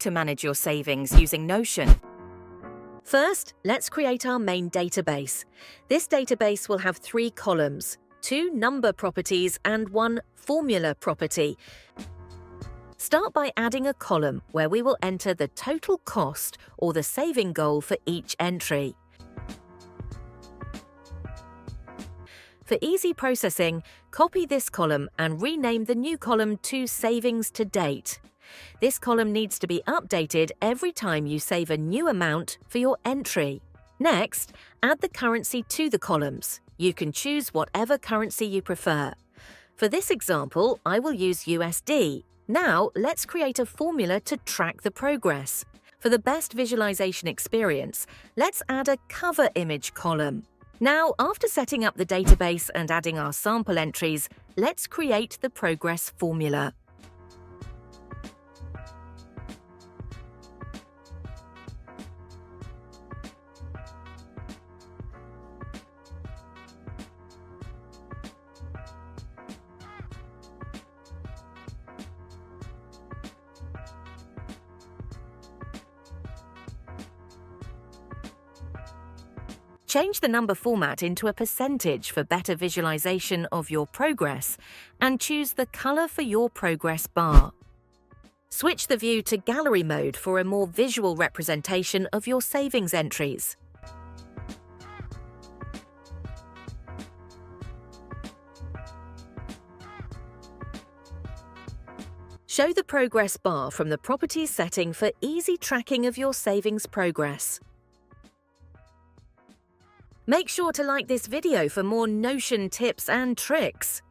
to manage your savings using Notion. First, let's create our main database. This database will have 3 columns, 2 number properties and 1 formula property. Start by adding a column where we will enter the total cost or the saving goal for each entry. For easy processing, copy this column and rename the new column to Savings to Date. This column needs to be updated every time you save a new amount for your entry. Next, add the currency to the columns. You can choose whatever currency you prefer. For this example, I will use USD. Now, let's create a formula to track the progress. For the best visualization experience, let's add a cover image column. Now, after setting up the database and adding our sample entries, let's create the progress formula. Change the number format into a percentage for better visualization of your progress, and choose the color for your progress bar. Switch the view to gallery mode for a more visual representation of your savings entries. Show the progress bar from the Properties setting for easy tracking of your savings progress. Make sure to like this video for more Notion tips and tricks.